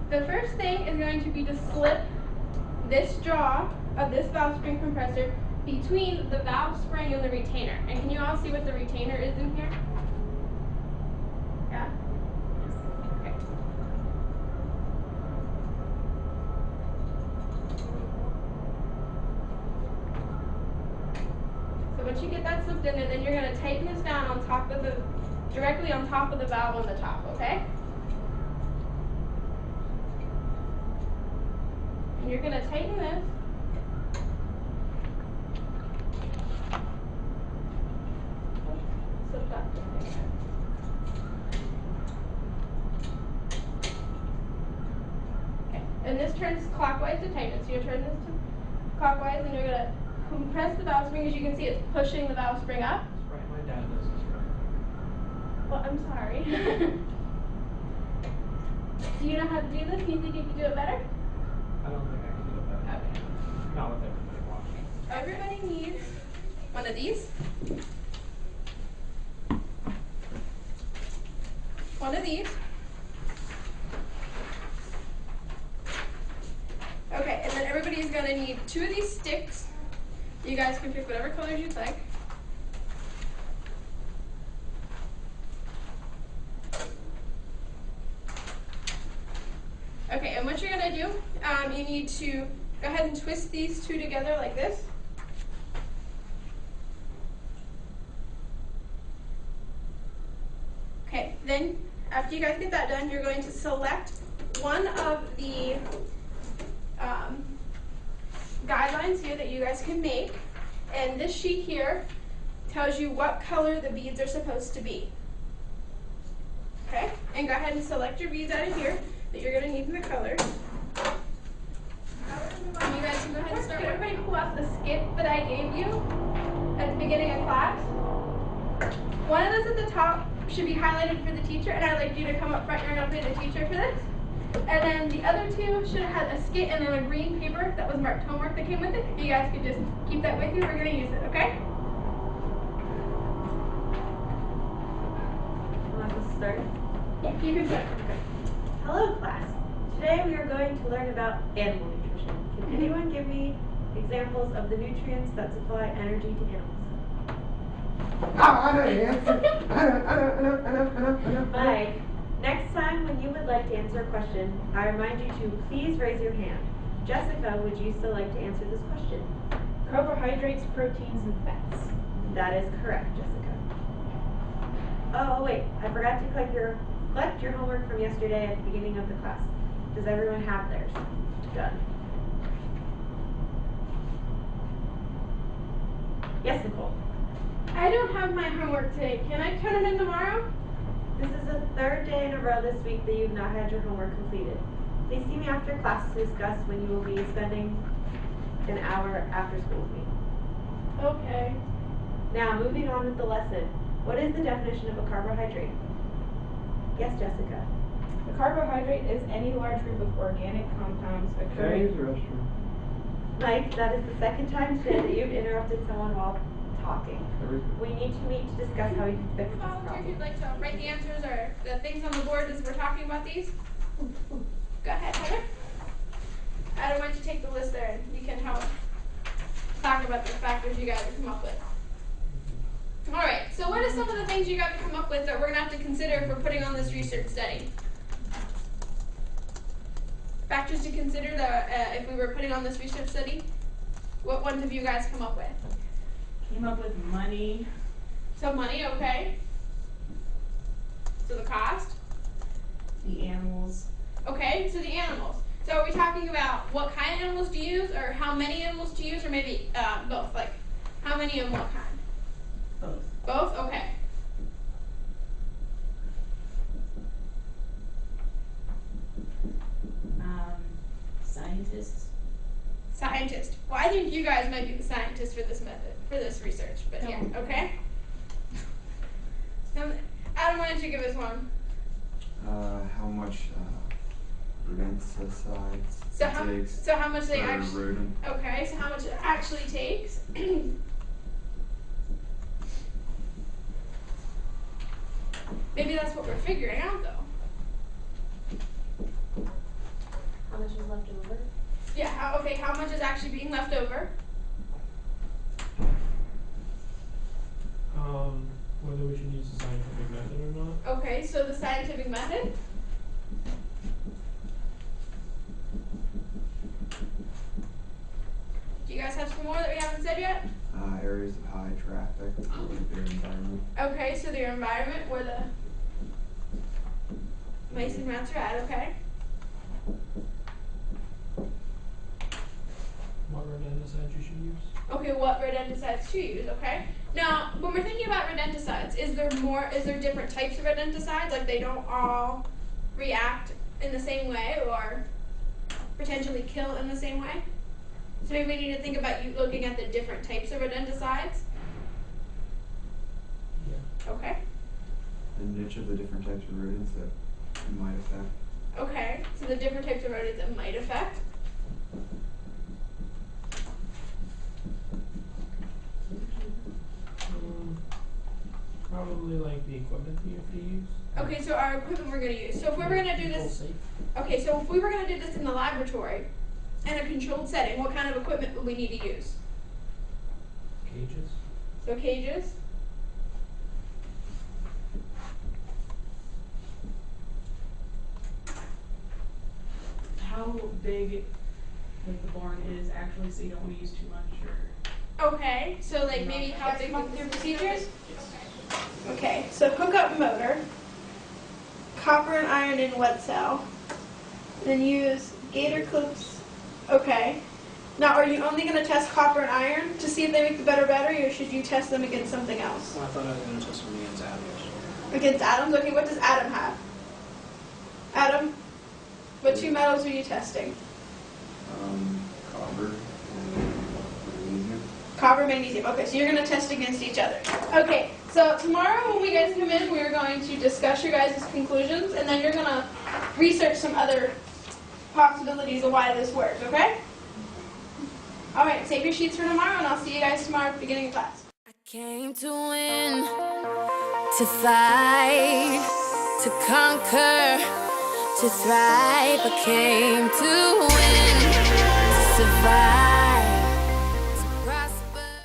The first thing is going to be to slip this jaw of this valve spring compressor between the valve spring and the retainer. And can you all see what the retainer is in here? Yeah? Okay. So once you get that slipped in there, then you're going to tighten this down on top of directly on top of the valve on the top, okay? And you're going to tighten this. Slip that in there. Okay. And this turns clockwise to tighten. So you turn this to clockwise, and you're going to compress the valve spring. As you can see, it's pushing the valve spring up. That's right. My dad does this right. Well, I'm sorry. Do you know how to do this? Do you think you can do it better? I don't think I can do it better. Okay. Not with everybody watching. Everybody needs one of these. One of these. Okay, and then everybody's going to need 2 of these sticks. You guys can pick whatever colors you'd like. Okay, and what you're going to do, you need to go ahead and twist these 2 together like this. Okay, then after you guys get that done, you're going to select one of the guidelines here that you guys can make. And this sheet here tells you what color the beads are supposed to be. Okay, and go ahead and select your beads out of here that you're going to need in the colors. And you guys can go ahead and start. Can everybody pull out the skip that I gave you at the beginning of class? One of those at the top should be highlighted for the teacher, and I'd like you to come up front. You're going to play the teacher for this. And then the other 2 should have had a skit and then a green paper that was marked homework that came with it. You guys could just keep that with you. We're going to use it, okay? Want to start? Yeah, you can start. Okay. Hello, class. Today we are going to learn about animal nutrition. Can anyone give me examples of the nutrients that supply energy to animals? I know the answer. I know. Mike, next time when you would like to answer a question, I remind you to please raise your hand. Jessica, would you still like to answer this question? Carbohydrates, proteins, and fats. That is correct, Jessica. Oh, wait, I forgot to collect your homework from yesterday at the beginning of the class. Does everyone have theirs? Done. Yes, Nicole. I don't have my homework today. Can I turn it in tomorrow? This is the 3rd day in a row this week that you've not had your homework completed. Please see me after class to discuss when you will be spending an hour after school with me. Okay. Now, moving on with the lesson. What is the definition of a carbohydrate? Yes, Jessica. A carbohydrate is any large group of organic compounds occurring. Mike, that is the 2nd time today that you've interrupted someone while talking. We need to meet to discuss how we can fix this Volunteer, if problem. you'd like to write the answers or the things on the board as we're talking about these. Go ahead, Heather. Adam, why don't you take the list there and you can help talk about the factors you guys have come up with. All right, so what are some of the things you got to come up with that we're going to have to consider if we're putting on this research study? Factors to consider that if we were putting on this research study, what ones have you guys come up with? Came up with money. So money, okay. So the cost? The animals. Okay, so the animals. So are we talking about what kind of animals to use, or how many animals to use, or maybe both? Like, how many and what kind? Both. Both? Okay. Scientists. Scientist. Well, I think you guys might be the scientists for this method, for this research, but yeah, okay. Adam, why don't you give us one? How much pesticides it takes So how much they per actually? rodent. Okay, so how much it actually takes? Maybe that's what we're figuring out, though. left over? Yeah, okay, how much is actually being left over? Whether we should use the scientific method or not. Okay, so the scientific method? Do you guys have some more that we haven't said yet? Areas of high traffic, like their environment. Okay, so their environment where the mice and rats are at, okay? What rodenticides you should use. Okay, what rodenticides to use, okay? Now, when we're thinking about rodenticides, is there different types of rodenticides? Like they don't all react in the same way or potentially kill in the same way? So maybe we need to think about you looking at the different types of rodenticides. Yeah. Okay. And which of the different types of rodents that might affect. Okay, so the different types of rodents that might affect. Probably like the equipment that you have to use. Okay, so our equipment we're going to use. So if we were going to do Control this, safe. okay, so if we were going to do this in the laboratory in a controlled setting, what kind of equipment would we need to use? Cages. So cages. How big like the barn is actually, so you don't want to use too much, or Okay, so like maybe how big would your procedures? yes. Okay, so hook up motor, copper and iron in wet cell, then use gator clips. Okay. Now, are you only going to test copper and iron to see if they make the better battery, or should you test them against something else? Well, I thought I was going to test them against atoms. Against atoms? Okay, what does atom have? Atom? What two metals are you testing? Copper and magnesium. Copper, magnesium. Okay, so you're going to test against each other. Okay, so tomorrow when we guys come in, we're going to discuss your guys' conclusions, and then you're going to research some other possibilities of why this works, okay? All right, save your sheets for tomorrow, and I'll see you guys tomorrow at the beginning of class. I came to win, to fight, to conquer, to thrive. I came to win, to survive.